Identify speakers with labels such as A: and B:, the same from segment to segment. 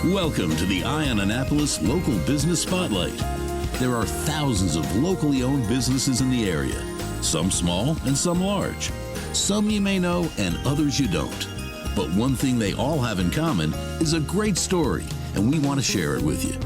A: Welcome to the Eye on Annapolis Local Business Spotlight. There are thousands of locally owned businesses in the area, some small and some large. Some you may know and others you don't. But one thing they all have in common is a great story, and we want to share it with you.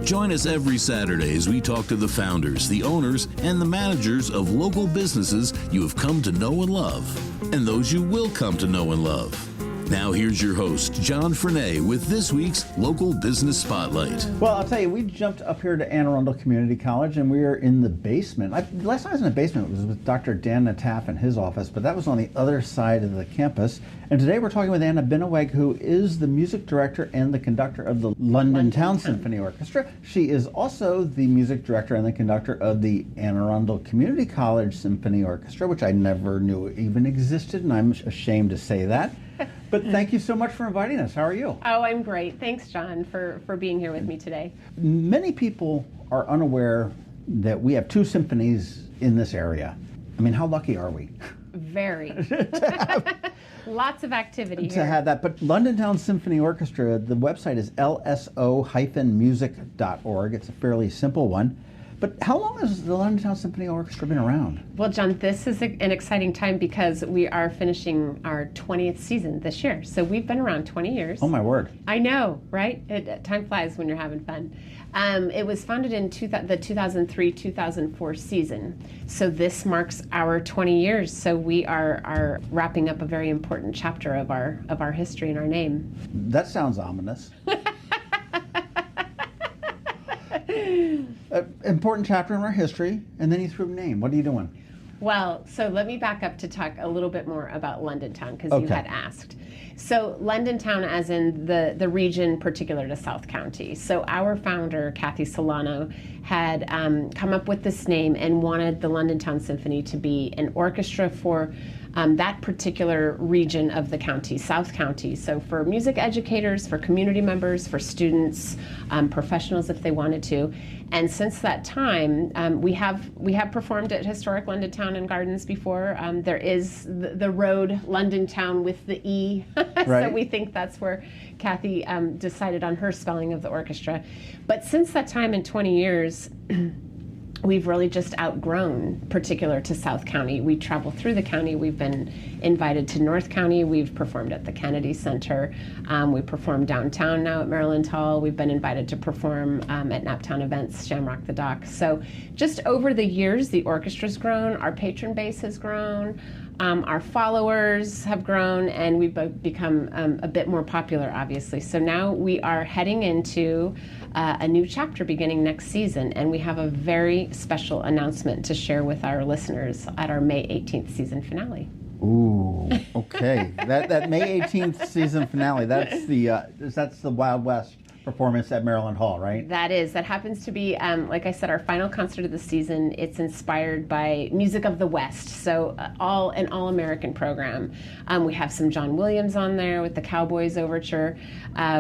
A: Join us every Saturday as we talk to the founders, the owners, and the managers of local businesses you have come to know and love, and those you will come to know and love. Now here's your host, John Frenay, with this week's Local Business Spotlight.
B: Well, I'll tell you, we jumped up here to Arundel Community College, and we are in the basement. Last time I was in the basement was with Dr. Dan Nataf in his office, but that was on the other side of the campus. And today we're talking with Anna Binneweg, who is the music director and the conductor of the Londontowne Symphony Orchestra. She is also the music director and the conductor of the Arundel Community College Symphony Orchestra, which I never knew even existed, and I'm ashamed to say that. But thank you so much for inviting us. How are you?
C: Oh, I'm great. Thanks, John, for being here with me today.
B: Many people are unaware that we have two symphonies in this area. I mean, how lucky are we?
C: Very. Lots of activity here.
B: To have that. But Londontowne Symphony Orchestra, the website is lso-music.org. It's a fairly simple one. But how long has the Londontowne Symphony Orchestra been around?
C: Well, John, this is an exciting time because we are finishing our 20th season this year. So we've been around 20 years.
B: Oh, my word.
C: I know, right? Time flies when you're having fun. It was founded in the 2003-2004 season. So this marks our 20 years. So we are wrapping up a very important chapter of our history and our name.
B: That sounds ominous. Important chapter in our history, and then you threw a name. What are you doing?
C: Well, so let me back up to talk a little bit more about Londontowne, because you had asked. So Londontowne as in the region particular to South County. So our founder, Kathy Solano, had come up with this name and wanted the Londontowne Symphony to be an orchestra for that particular region of the county, South County. So for music educators, for community members, for students, professionals if they wanted to. And since that time, we have performed at historic Londontowne and Gardens before. There is the road Londontowne with the E,
B: right.
C: So we think that's where Kathy decided on her spelling of the orchestra. But since that time in 20 years, we've really just outgrown particular to South County. We travel through the county. We've been invited to North County. We've performed at the Kennedy Center. We perform downtown now at Maryland Hall. We've been invited to perform at Naptown events, Shamrock the Dock. So just over the years, the orchestra's grown, our patron base has grown, our followers have grown, and we've become a bit more popular, obviously. So now we are heading into a new chapter beginning next season, and we have a very special announcement to share with our listeners at our May 18th season finale.
B: Ooh, okay. that May 18th season finale, that's the Wild West performance at Maryland Hall, right?
C: That happens to be, like I said, our final concert of the season. It's inspired by music of the West, so an all-American program. We have some John Williams on there with the Cowboys Overture.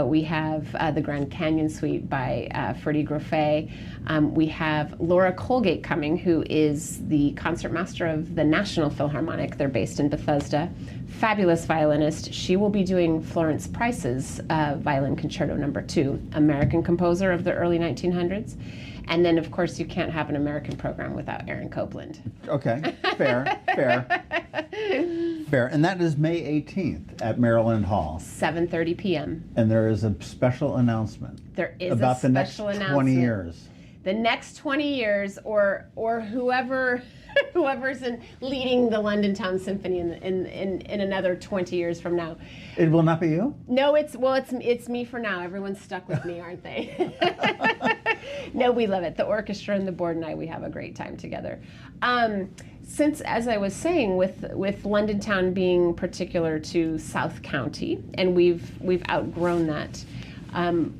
C: We have the Grand Canyon Suite by Freddie Groffet. We have Laura Colgate coming, who is the concertmaster of the National Philharmonic. They're based in Bethesda. Fabulous violinist. She will be doing Florence Price's Violin Concerto No. 2, American composer of the early 1900s. And then, of course, you can't have an American program without Aaron Copland.
B: Okay, fair. And that is May 18th at Maryland Hall.
C: 7:30 p.m.
B: And there is a special announcement.
C: There is
B: about
C: a special
B: the next
C: announcement.
B: 20 years.
C: The next 20 years, or whoever's leading the Londontowne Symphony in another 20 years from now.
B: It will not be you?
C: No, it's me for now. Everyone's stuck with me, aren't they? No, we love it. The orchestra and the board and I, we have a great time together. Since, as I was saying, with Londontowne being particular to South County, and we've outgrown that.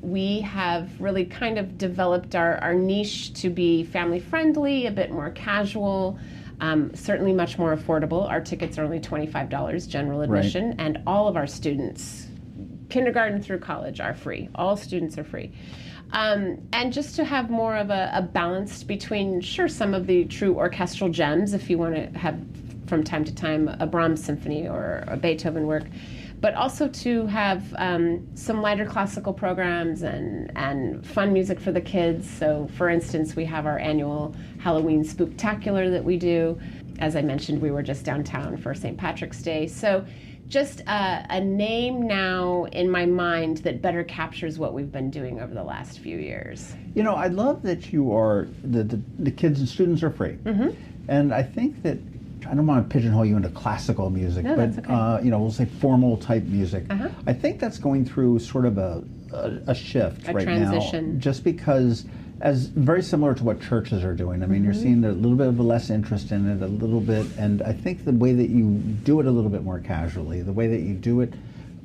C: We have really kind of developed our niche to be family friendly, a bit more casual, certainly much more affordable. Our tickets are only $25 general admission, right. And all of our students, kindergarten through college, are free. All students are free. And just to have more of a balance between, sure, some of the true orchestral gems, if you want to have from time to time a Brahms symphony or a Beethoven work, but also to have some lighter classical programs and fun music for the kids. So for instance, we have our annual Halloween Spooktacular that we do. As I mentioned, we were just downtown for St. Patrick's Day. So just a name now in my mind that better captures what we've been doing over the last few years.
B: You know, I love that you are, the kids and students are free.
C: Mm-hmm.
B: And I think that, I don't want to pigeonhole you into classical music,
C: No,
B: but,
C: that's okay.
B: you know, we'll say formal type music.
C: Uh-huh.
B: I think that's going through sort of a shift
C: A
B: right
C: transition.
B: now. Just because, as very similar to what churches are doing. I mean, you're seeing a little bit of a less interest in it, a little bit, and I think the way that you do it a little bit more casually, the way that you do it,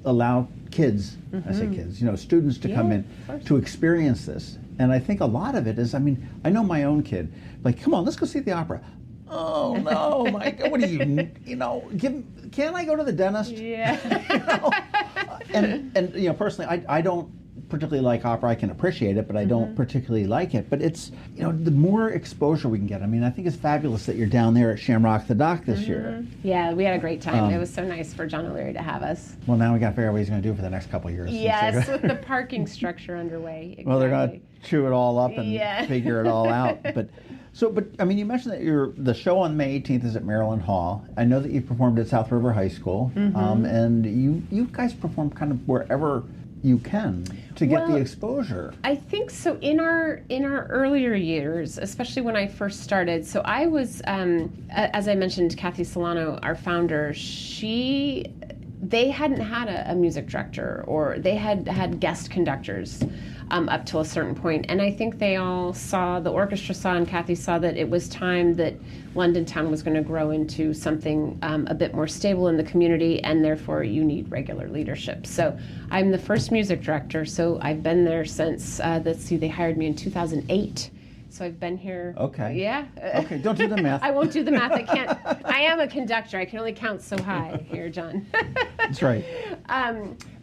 B: allow kids, I say kids, you know, students to come in to experience this. And I think a lot of it is, I mean, I know my own kid, like, come on, let's go see the opera. Oh no, my God, what do you know, can I go to the dentist?
C: Yeah.
B: You know? And you know, personally, I don't particularly like opera. I can appreciate it, but I don't particularly like it. But it's, you know, the more exposure we can get. I mean, I think it's fabulous that you're down there at Shamrock the Dock this year.
C: Yeah, we had a great time. It was so nice for John O'Leary to have us.
B: Well, now we got to figure out what he's going to do for the next couple of years.
C: Yes, with the parking structure underway. Exactly.
B: Well, they're going to chew it all up and
C: Yeah.
B: figure it all out. But I mean, you mentioned that the show on May 18th is at Maryland Hall. I know that you performed at South River High School, and you guys perform kind of wherever you can to get the exposure.
C: I think so. In our earlier years, especially when I first started, so I was, as I mentioned, Kathy Solano, our founder. They hadn't had a music director, or they had guest conductors up till a certain point. And I think they all saw, the orchestra saw, and Kathy saw that it was time that Londontowne was going to grow into something a bit more stable in the community, and therefore you need regular leadership. So I'm the first music director, so I've been there since, they hired me in 2008. So I've been here.
B: Okay.
C: Yeah.
B: Okay, don't do the math.
C: I won't do the math. I can't. I am a conductor. I can only count so high here, John.
B: That's right.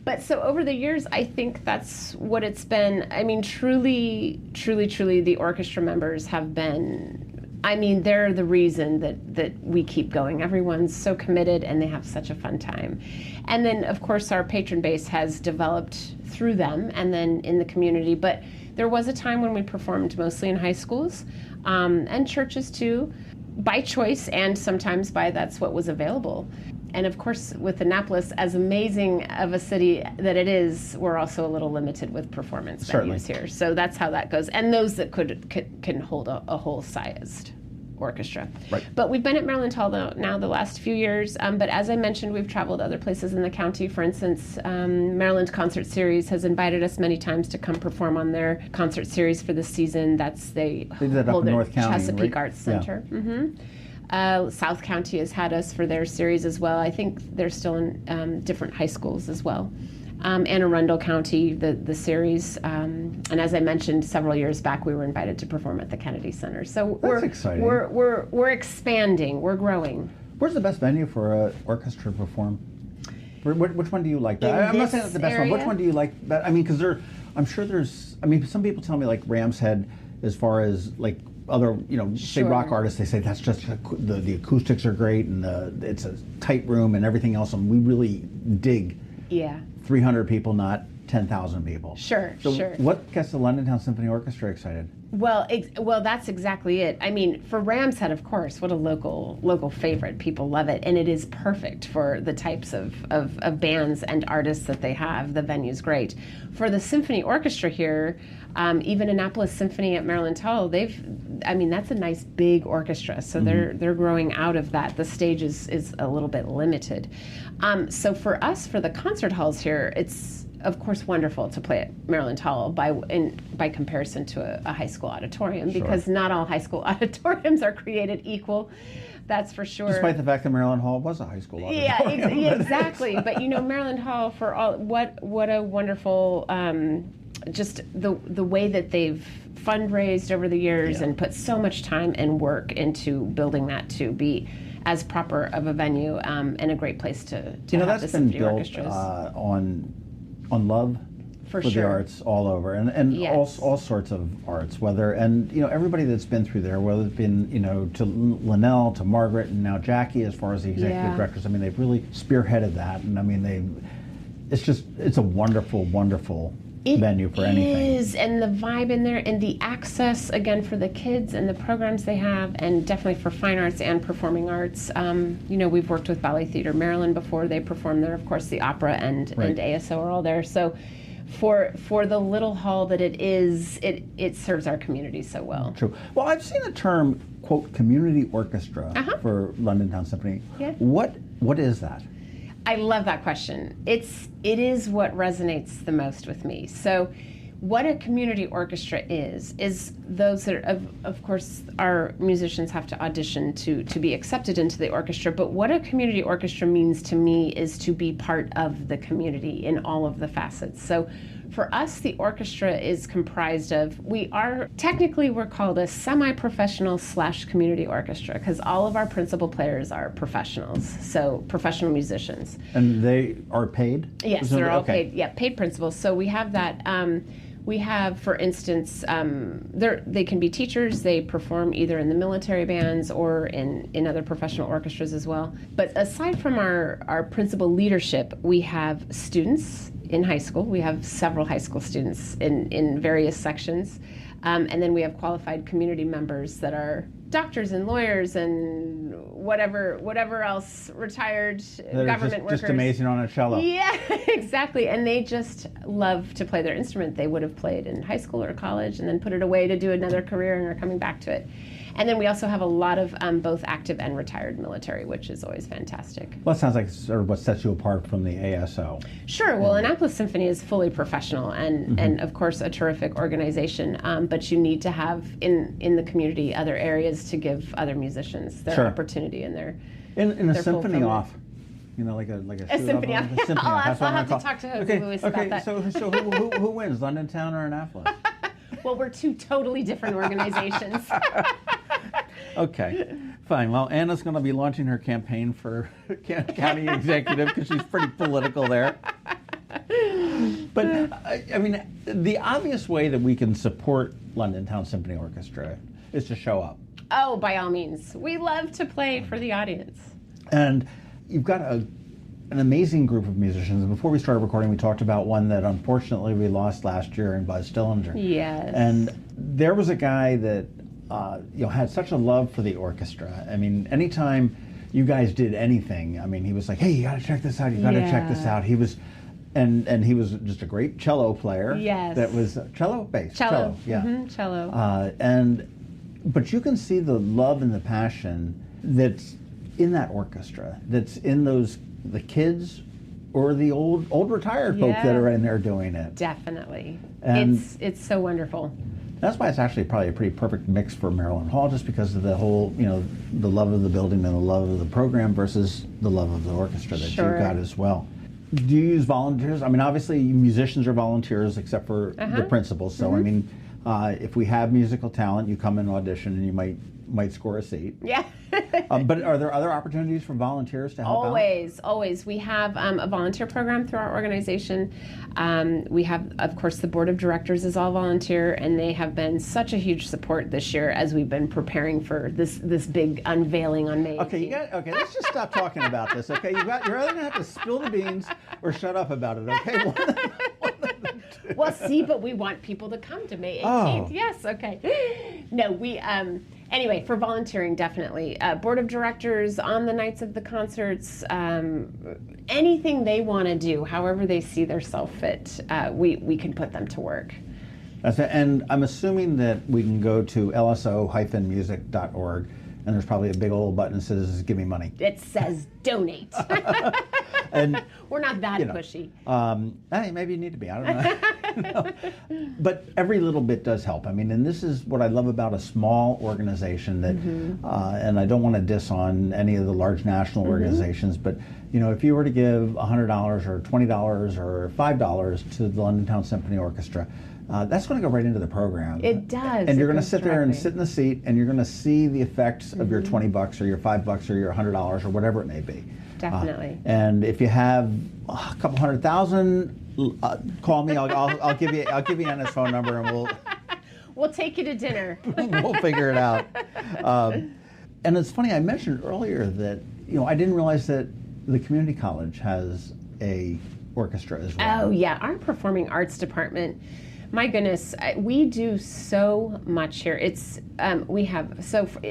C: But so over the years, I think that's what it's been. I mean, truly, the orchestra members have been, I mean, they're the reason that we keep going. Everyone's so committed and they have such a fun time. And then, of course, our patron base has developed through them and then in the community. But there was a time when we performed mostly in high schools and churches too, by choice and sometimes by that's what was available. And of course, with Annapolis, as amazing of a city that it is, we're also a little limited with performance venues here. So that's how that goes. And those that can hold a whole-sized orchestra.
B: Right.
C: But we've been at Maryland Hall now the last few years. But as I mentioned, we've traveled other places in the county. For instance, Maryland Concert Series has invited us many times to come perform on their concert series for the season. They
B: did that up
C: hold
B: in
C: it
B: North County,
C: Chesapeake
B: right?
C: Arts Center. Yeah. South County has had us for their series as well. I think they're still in different high schools as well. And Arundel County, the series. And as I mentioned, several years back, we were invited to perform at the Kennedy Center. So
B: That's exciting.
C: We're expanding. We're growing.
B: Where's the best venue for an orchestra to perform? Which one do you like? I'm not saying that's the best one. Which one do you like? That, I mean, because I'm sure there's. I mean, some people tell me like Ram's Head, as far as like other, you know, say rock artists, they say that's just the acoustics are great and it's a tight room and everything else, and we really dig.
C: Yeah.
B: 300 people, not 10,000 people.
C: Sure.
B: What gets the Londontowne Symphony Orchestra excited?
C: Well, that's exactly it. I mean, for Ram's Head, of course, what a local favorite. People love it, and it is perfect for the types of bands and artists that they have. The venue's great. For the symphony orchestra here, even Annapolis Symphony at Maryland Hall, that's a nice big orchestra. So they're growing out of that. The stage is a little bit limited. So for us, for the concert halls here, it's of course wonderful to play at Maryland Hall by comparison to a high school auditorium, because not all high school auditoriums are created equal. That's for sure.
B: Despite the fact that Maryland Hall was a high school auditorium.
C: Yeah, exactly. But you know, Maryland Hall, for all what a wonderful just the way that they've fundraised over the years and put so much time and work into building that to be as proper of a venue and a great place to have the symphony orchestras.
B: On love
C: for
B: the arts all over, and
C: Yes.
B: all sorts of arts, and you know, everybody that's been through there, whether it's been, you know, to Linnell, to Margaret, and now Jackie, as far as the executive directors. I mean, they've really spearheaded that, and I mean, it's a wonderful, wonderful venue for anything.
C: It is, and the vibe in there, and the access, again, for the kids and the programs they have, and definitely for fine arts and performing arts. We've worked with Ballet Theater Maryland before. They perform there. Of course, the opera and ASO are all there. So for the little hall that it is, it serves our community so well.
B: True. Well, I've seen the term, quote, community orchestra for Londontowne Symphony.
C: Yeah.
B: What is that?
C: I love that question. It is what resonates the most with me. So what a community orchestra is those that of course our musicians have to audition to be accepted into the orchestra, but what a community orchestra means to me is to be part of the community in all of the facets. So for us, the orchestra is comprised of, we're called a semi-professional / community orchestra, because all of our principal players are professionals, so professional musicians.
B: And they are paid?
C: Yes, they're all paid. Yeah, paid principals. So we have that. We have, for instance, they can be teachers. They perform either in the military bands or in other professional orchestras as well. But aside from our principal leadership, we have students in high school. We have several high school students in various sections. And then we have qualified community members that are doctors and lawyers and whatever else, retired government workers.
B: Just amazing on a cello.
C: Yeah, exactly. And they just love to play their instrument. They would have played in high school or college and then put it away to do another career and are coming back to it. And then we also have a lot of both active and retired military, which is always fantastic.
B: Well, that sounds like sort of what sets you apart from the ASO.
C: Sure. Well, Annapolis Symphony is fully professional and of course, a terrific organization. But you need to have in the community other areas to give other musicians their opportunity and their
B: in a symphony off. Like a
C: symphony off.
B: Symphony off.
C: I'll have to talk to Jose Luis about that.
B: So who wins, Londontowne or Annapolis?
C: Well, we're two totally different organizations.
B: Okay, fine. Well, Anna's going to be launching her campaign for county executive because she's pretty political there. But, I mean, the obvious way that we can support Londontowne Symphony Orchestra is to show up.
C: Oh, by all means. We love to play for the audience.
B: And you've got an amazing group of musicians. Before we started recording, we talked about one that unfortunately we lost last year in Buzz Stillinger.
C: Yes.
B: And there was a guy that had such a love for the orchestra. I mean, anytime you guys did anything, I mean, he was like, "Hey, you got to check this out. You got to check this out." He was, and he was just a great cello player.
C: Yes.
B: That was cello, bass,
C: cello.
B: yeah,
C: Cello.
B: But you can see the love and the passion that's in that orchestra. That's in the kids or the old retired folk that are in there doing it.
C: Definitely.
B: And
C: it's so wonderful.
B: That's why it's actually probably a pretty perfect mix for Maryland Hall, just because of the whole, the love of the building and the love of the program versus the love of the orchestra that you've got as well. Do you use volunteers? I mean, obviously musicians are volunteers except for the principals. So, I mean, if we have musical talent, you come and audition and you might score a seat.
C: Yeah.
B: But are there other opportunities for volunteers to help out?
C: Always. We have a volunteer program through our organization. We have, of course, the board of directors is all volunteer, and they have been such a huge support this year as we've been preparing for this big unveiling on May 18th.
B: Okay, let's just stop talking about this, okay? You're either going to have to spill the beans or shut up about it, okay? One of the two.
C: Well, see, but we want people to come to May 18th.
B: Oh.
C: Yes, okay. No, we... Anyway, for volunteering, definitely. Board of directors on the nights of the concerts, anything they want to do, however they see themselves fit, we can put them to work.
B: That's it. And I'm assuming that we can go to lso-music.org, and there's probably a big old button that says, "Give me money."
C: It says donate.
B: And
C: we're not that pushy.
B: Hey, maybe you need to be. I don't know. But every little bit does help. I mean, and this is what I love about a small organization that, and I don't want to diss on any of the large national organizations, but if you were to give $100 or $20 or $5 to the Londontowne Symphony Orchestra, that's going to go right into the program.
C: It does.
B: And you're going to sit there and sit in the seat, and you're going to see the effects of your $20 or your $5 or your $100 or whatever it may be.
C: Definitely.
B: And if you have a couple 100,000, call me. I'll give you Anna's phone number, and
C: we'll take you to dinner.
B: We'll figure it out. And it's funny. I mentioned earlier that I didn't realize that the community college has a orchestra as well.
C: Oh yeah, our performing arts department. My goodness, we do so much here. It's we have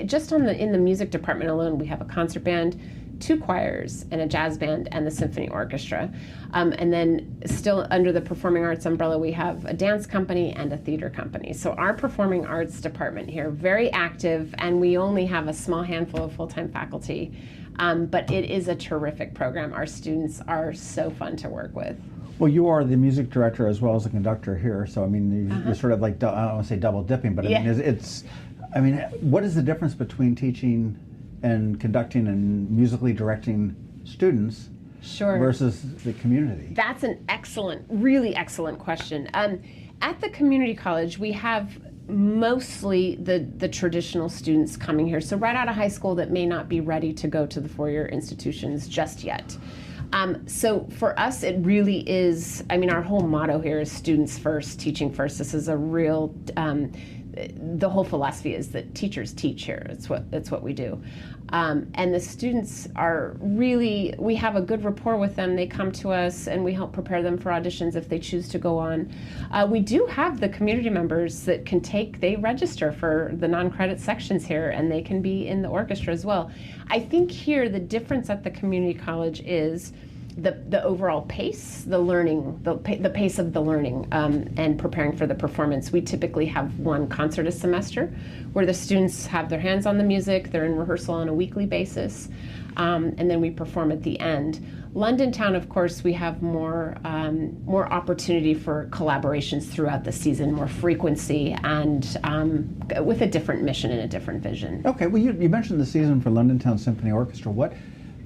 C: just in the music department alone, we have a concert band, 2 choirs, and a jazz band, and the symphony orchestra. And then still under the performing arts umbrella, we have a dance company and a theater company. So our performing arts department here, very active, and we only have a small handful of full-time faculty. But it is a terrific program. Our students are so fun to work with.
B: Well, you are the music director as well as the conductor here, so I mean, you're sort of like, I don't want to say double dipping, but I mean, what is the difference between teaching and conducting and musically directing students versus the community?
C: That's an really excellent question. At the community college, we have mostly the traditional students coming here, so right out of high school that may not be ready to go to the 4-year institutions just yet. So for us, it really is, I mean, our whole motto here is students first, teaching first. This is a real, the whole philosophy is that teachers teach here. It's what we do. And the students are really, we have a good rapport with them. They come to us and we help prepare them for auditions if they choose to go on. We do have the community members that they register for the non-credit sections here, and they can be in the orchestra as well. I think here the difference at the community college is the overall pace, the learning, the pace of the learning and preparing for the performance. We typically have 1 concert a semester where the students have their hands on the music, they're in rehearsal on a weekly basis, and then we perform at the end. Londontowne, of course, we have more opportunity for collaborations throughout the season, more frequency, and with a different mission and a different vision.
B: Okay, well, you mentioned the season for Londontowne Symphony Orchestra.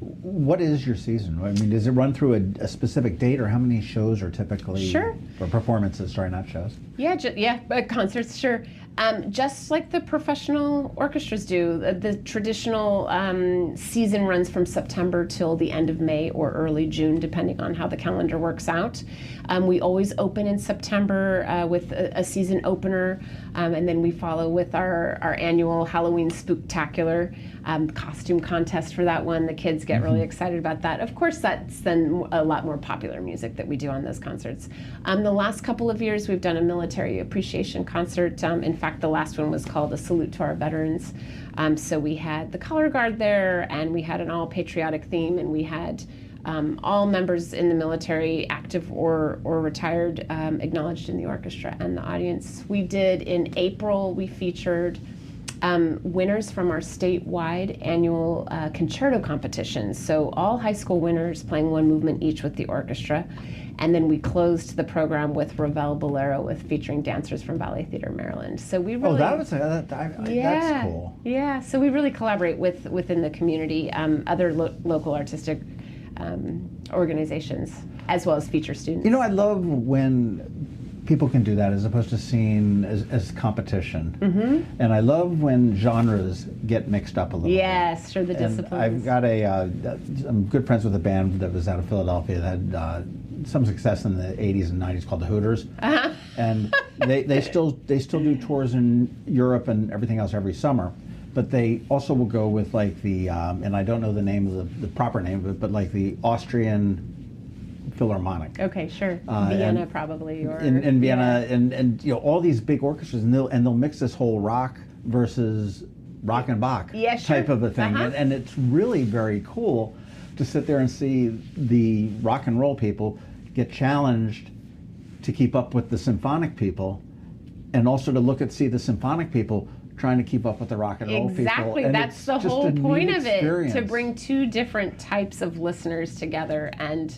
B: What is your season? I mean, does it run through a specific date, or how many shows are typically for performances? Sorry, not shows.
C: Yeah, concerts, sure. Just like the professional orchestras do, the traditional season runs from September till the end of May or early June, depending on how the calendar works out. We always open in September with a season opener, and then we follow with our annual Halloween Spooktacular costume contest for that one. The kids get really excited about that. Of course, that's then a lot more popular music that we do on those concerts. The last couple of years, we've done a military appreciation concert. In fact, the last one was called A Salute to Our Veterans. So we had the color guard there, and we had an all patriotic theme, and we had all members in the military, active or retired, acknowledged in the orchestra and the audience. We did in April, we featured winners from our statewide annual concerto competition. So all high school winners playing 1 movement each with the orchestra. And then we closed the program with Ravel Bolero featuring dancers from Ballet Theater Maryland. So we really...
B: that's cool.
C: Yeah, so we really collaborate within the community, other local artistic organizations, as well as feature students.
B: You know, I love when people can do that as opposed to seeing as competition. And I love when genres get mixed up a little bit.
C: Yes, sure, the disciplines.
B: I've got I'm good friends with a band that was out of Philadelphia that had some success in the 80s and 90s called the Hooters. And they still do tours in Europe and everything else every summer. But they also will go with like the, and I don't know the name of the proper name of it, but like the Austrian Philharmonic.
C: Okay, sure. Vienna probably, or
B: in Vienna, and you know, all these big orchestras, and they'll mix this whole rock versus rock and Bach type of a thing, and it's really very cool to sit there and see the rock and roll people get challenged to keep up with the symphonic people, and also to see the symphonic people trying to keep up with the rock and roll people.
C: Exactly,
B: And
C: that's the whole point of
B: experience.
C: it, to bring 2 different types of listeners together. And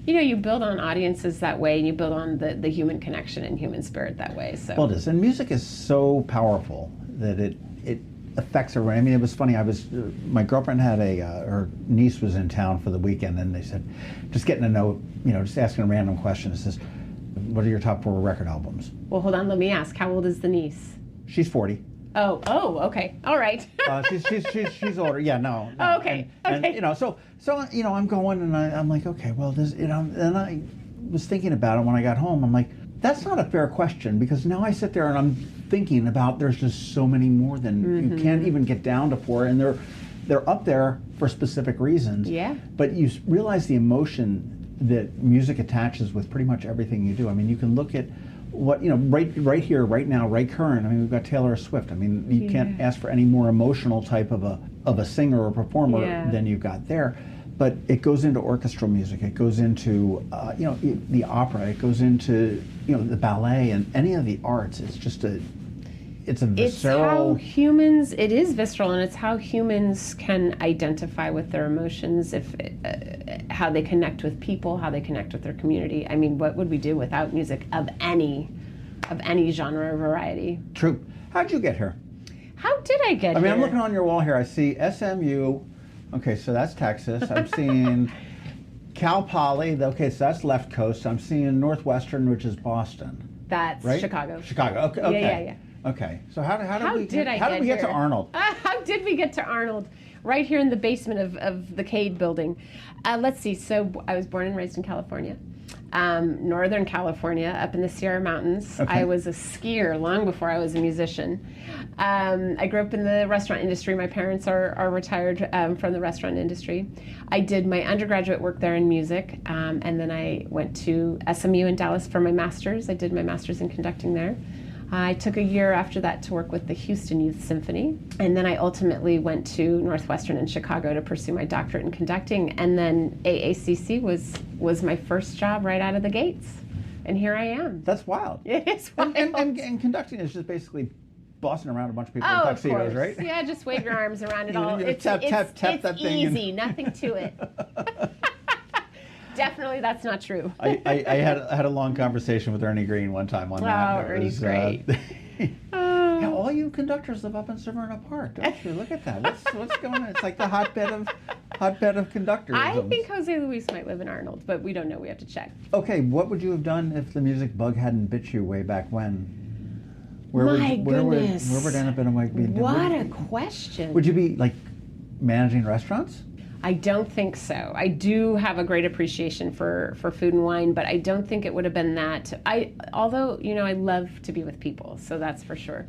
C: you know, you build on audiences that way, and you build on the human connection and human spirit that way. So.
B: Well, it is, and music is so powerful that it affects everyone. I mean, it was funny. My girlfriend had her niece was in town for the weekend, and they said, just getting to know, just asking a random question. It says, "What are your top 4 record albums?"
C: Well, hold on. Let me ask. How old is the niece?
B: She's 40.
C: Oh, okay, all right.
B: She's older. Yeah, no.
C: Oh, okay. Okay.
B: And, so I'm going, and I'm like, okay, well, and I was thinking about it when I got home. I'm like, that's not a fair question, because now I sit there and I'm thinking about there's just so many more than you can't even get down to 4, and they're up there for specific reasons.
C: Yeah.
B: But you realize the emotion that music attaches with pretty much everything you do. I mean, you can look at what, right here, right now, right current. I mean, we've got Taylor Swift. I mean, you can't ask for any more emotional type of a singer or performer than you've got there. But it goes into orchestral music. It goes into the opera. It goes into the ballet and any of the arts. It's just it's a visceral.
C: It is visceral, and it's how humans can identify with their emotions, how they connect with people, how they connect with their community. I mean, what would we do without music of any genre or variety?
B: True. How'd you get here?
C: How did I get here?
B: I mean, I'm looking on your wall here. I see SMU. Okay, so that's Texas. I'm seeing Cal Poly. Okay, so that's left coast. I'm seeing Northwestern, which is Boston.
C: That's right? Chicago.
B: Chicago. Okay.
C: Yeah.
B: Okay. So how did we get
C: here?
B: To Arnold?
C: How did we get to Arnold? Right here in the basement of the Cade building. Let's see. So I was born and raised in California. Northern California, up in the Sierra Mountains. Okay. I was a skier long before I was a musician. I grew up in the restaurant industry. My parents are retired from the restaurant industry. I did my undergraduate work there in music, and then I went to SMU in Dallas for my master's. I did my master's in conducting there. I took a year after that to work with the Houston Youth Symphony, and then I ultimately went to Northwestern in Chicago to pursue my doctorate in conducting, and then AACC was my first job right out of the gates, and here I am.
B: That's wild.
C: It's wild.
B: And conducting is just basically bossing around a bunch of people in tuxedos, right?
C: Yeah, just wave your arms around it all. It's
B: tap that thing.
C: Easy, nothing to it. Definitely, that's not true.
B: I had a long conversation with Ernie Green one time on that.
C: Oh, Ernie's great.
B: Yeah, all you conductors live up in Severna Park, don't you? Look at that. What's going on? It's like the hotbed of conductors.
C: I think Jose Luis might live in Arnold, but we don't know. We have to check.
B: Okay, what would you have done if the music bug hadn't bit you way back when?
C: Where would
B: Anna Binneweg be?
C: What a question.
B: Would you be like managing restaurants?
C: I don't think so. I do have a great appreciation for food and wine, but I don't think it would have been that. Although I love to be with people, so that's for sure.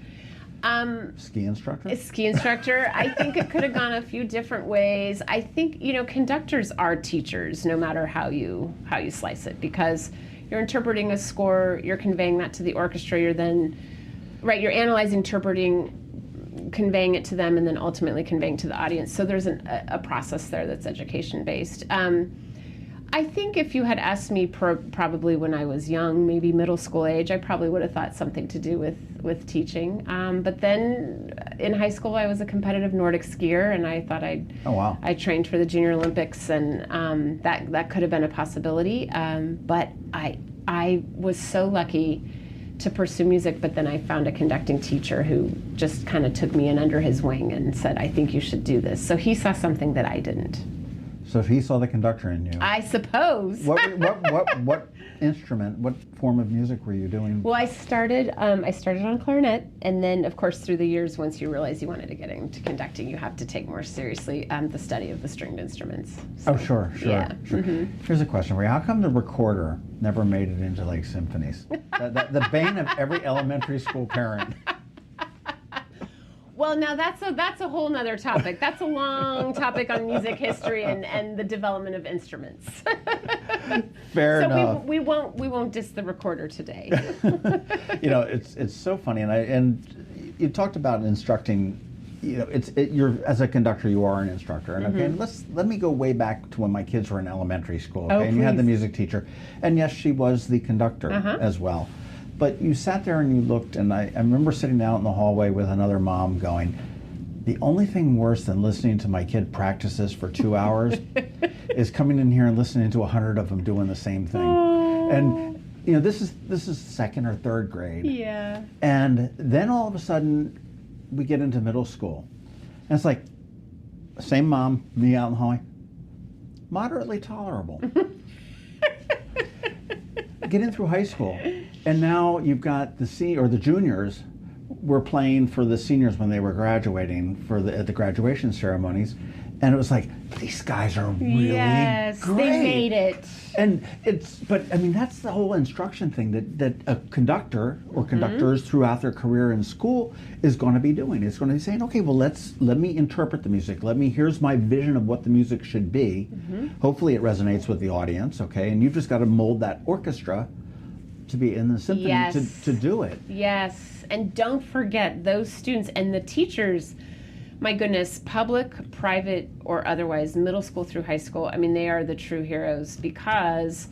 B: Ski instructor?
C: A ski instructor. I think it could have gone a few different ways. I think conductors are teachers, no matter how you slice it, because you're interpreting a score, you're conveying that to the orchestra, you're analyzing, interpreting, conveying it to them, and then ultimately conveying to the audience. So there's a process there that's education based. I think if you had asked me probably when I was young, maybe middle school age, I probably would have thought something to do with teaching. But then in high school, I was a competitive Nordic skier, and I thought I trained for the Junior Olympics, and that could have been a possibility. But I was so lucky to pursue music, but then I found a conducting teacher who just kind of took me in under his wing and said, I think you should do this. So he saw something that I didn't.
B: So if he saw the conductor in you.
C: I suppose.
B: What instrument, what form of music were you doing?
C: Well, I started on clarinet, and then of course through the years, once you realize you wanted to get into conducting, you have to take more seriously the study of the stringed instruments. So,
B: sure. Yeah. Mm-hmm. Here's a question for you. How come the recorder never made it into like symphonies? the bane of every elementary school parent.
C: Well, now that's a whole nother topic. That's a long topic on music history and the development of instruments.
B: Fair enough.
C: So we won't diss the recorder today.
B: It's so funny, and you talked about instructing. You're as a conductor, you are an instructor, and okay. And let me go way back to when my kids were in elementary school. Okay, and you had the music teacher, and yes, she was the conductor as well. But you sat there and you looked, and I remember sitting out in the hallway with another mom going, the only thing worse than listening to my kid practice this for 2 hours is coming in here and listening to 100 of them doing the same thing. Oh. And this is second or third grade.
C: Yeah.
B: And then all of a sudden we get into middle school. And it's like, same mom, me out in the hallway, moderately tolerable. Get in through high school, and now you've got the juniors were playing for the seniors when they were graduating at the graduation ceremonies, And it was like, these guys are really great.
C: They made it.
B: And but I mean, that's the whole instruction thing that a conductor or conductors throughout their career in school is going to be doing. It's going to be saying, okay, well, let me interpret the music. Here's my vision of what the music should be. Hopefully it resonates with the audience, okay? And you've just got to mold that orchestra to be in the symphony to do it.
C: Yes, and don't forget those students and the teachers. My goodness, public, private, or otherwise, middle school through high school, I mean, they are the true heroes, because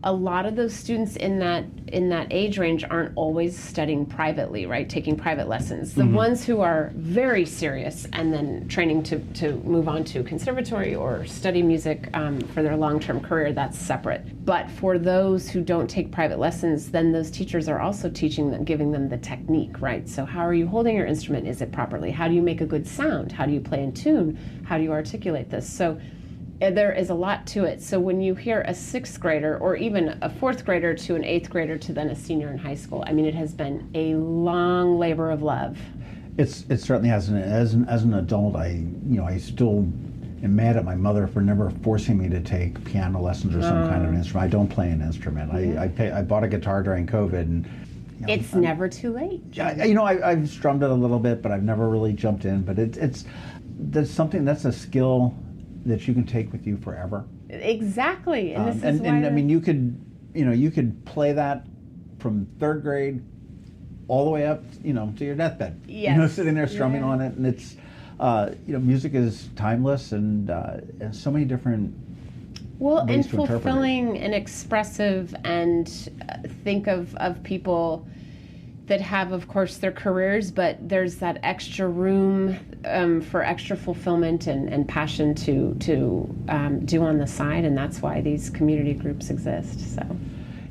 C: a lot of those students in that age range aren't always studying privately, right? Taking private lessons. The ones who are very serious and then training to move on to conservatory or study music for their long-term career, that's separate. But for those who don't take private lessons, then those teachers are also teaching them, giving them the technique, right? So how are you holding your instrument? Is it properly? How do you make a good sound? How do you play in tune? How do you articulate this? So there is a lot to it. So when you hear a 6th grader or even a 4th grader to an 8th grader to then a senior in high school, I mean, it has been a long labor of love.
B: It certainly has. As an adult, I still am mad at my mother for never forcing me to take piano lessons or some kind of an instrument. I don't play an instrument. I bought a guitar during COVID, and
C: it's never too late.
B: I've strummed it a little bit, but I've never really jumped in. But that's a skill that you can take with you forever.
C: Exactly, and this is why.
B: And I mean, you could play that from 3rd grade all the way up, to your deathbed.
C: Yes.
B: Sitting there strumming on it, and it's, music is timeless and so many different.
C: Well,
B: ways
C: and
B: to interpret
C: fulfilling and expressive, and think of people that have, of course, their careers, but there's that extra room for extra fulfillment and passion to do on the side, and that's why these community groups exist. So,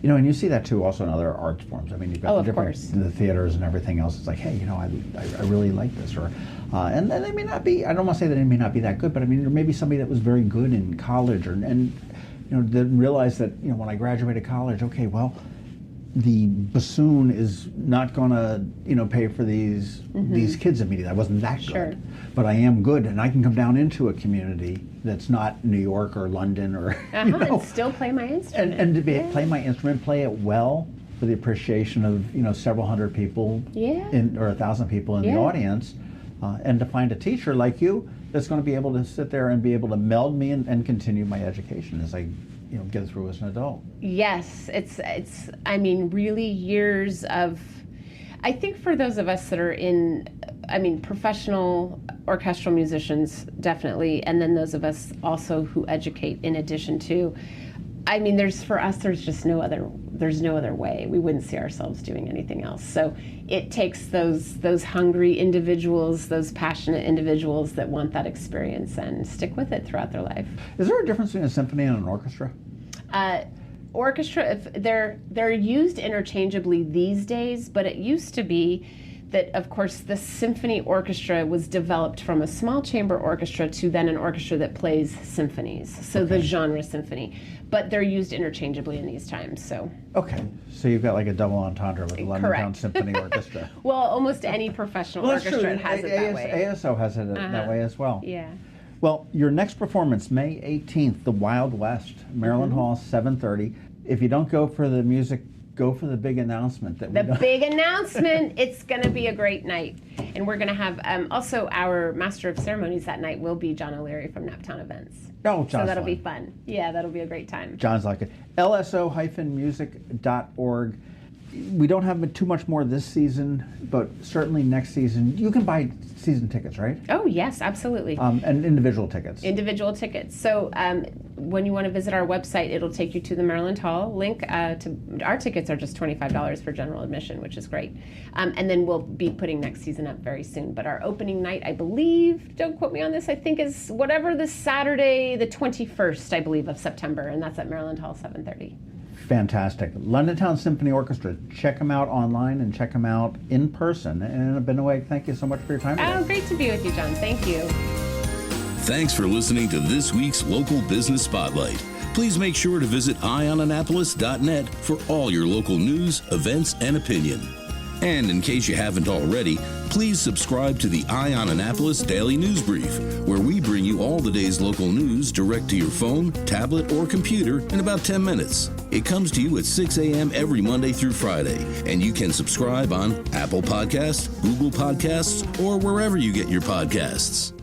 B: and you see that too also in other art forms. I mean, you've got the theaters and everything else. It's like, hey, I really like this, or and they may not be. I don't want to say that it may not be that good, but I mean, there may be somebody that was very good in college, and didn't realize that when I graduated college, okay, well, the bassoon is not going to, pay for these kids immediately. I wasn't that good, but I am good, and I can come down into a community that's not New York or London or
C: and still play my instrument,
B: and to play my instrument, play it well for the appreciation of several hundred people, or 1,000 people in the audience, and to find a teacher like you that's going to be able to sit there and be able to meld me and continue my education as I get through as an adult.
C: Yes, it's I mean, really years of, I think for those of us that are in, professional orchestral musicians, definitely, and then those of us also who educate in addition to, there's just no other way. We wouldn't see ourselves doing anything else. So it takes those hungry individuals, those passionate individuals that want that experience and stick with it throughout their life.
B: Is there a difference between a symphony and an orchestra?
C: Orchestra, they're used interchangeably these days, but it used to be that, of course, the symphony orchestra was developed from a small chamber orchestra to then an orchestra that plays symphonies, so the genre symphony. But they're used interchangeably in these times. So
B: so you've got like a double entendre with the Londontowne Symphony Orchestra.
C: Well, almost any professional orchestra has it that way.
B: ASO has it that way as well.
C: Yeah.
B: Well, your next performance, May 18th, the Wild West, Maryland Hall, 7:30. If you don't go for the music, go for the big announcement.
C: Big announcement. It's going to be a great night. And we're going to have, also our Master of Ceremonies that night will be John O'Leary from Naptown Events.
B: Oh, John's
C: so that'll be fun. Yeah, that'll be a great time.
B: John's like it. lso-music.org. We don't have too much more this season, but certainly next season. You can buy season tickets, right?
C: Oh, yes, absolutely.
B: And individual tickets.
C: Individual tickets. So when you want to visit our website, it'll take you to the Maryland Hall link. Our tickets are just $25 for general admission, which is great. And then we'll be putting next season up very soon. But our opening night, I believe, don't quote me on this, I think is whatever the Saturday, the 21st, I believe, of September. And that's at Maryland Hall, 7:30.
B: Fantastic. Londontowne Symphony Orchestra. Check them out online and check them out in person. And Anna Binneweg, thank you so much for your time today.
C: Oh, great to be with you, John. Thank you.
A: Thanks for listening to this week's Local Business Spotlight. Please make sure to visit eyeonannapolis.net for all your local news, events, and opinion. And in case you haven't already, please subscribe to the Eye on Annapolis Daily News Brief, where we bring you all the day's local news direct to your phone, tablet, or computer in about 10 minutes. It comes to you at 6 a.m. every Monday through Friday, and you can subscribe on Apple Podcasts, Google Podcasts, or wherever you get your podcasts.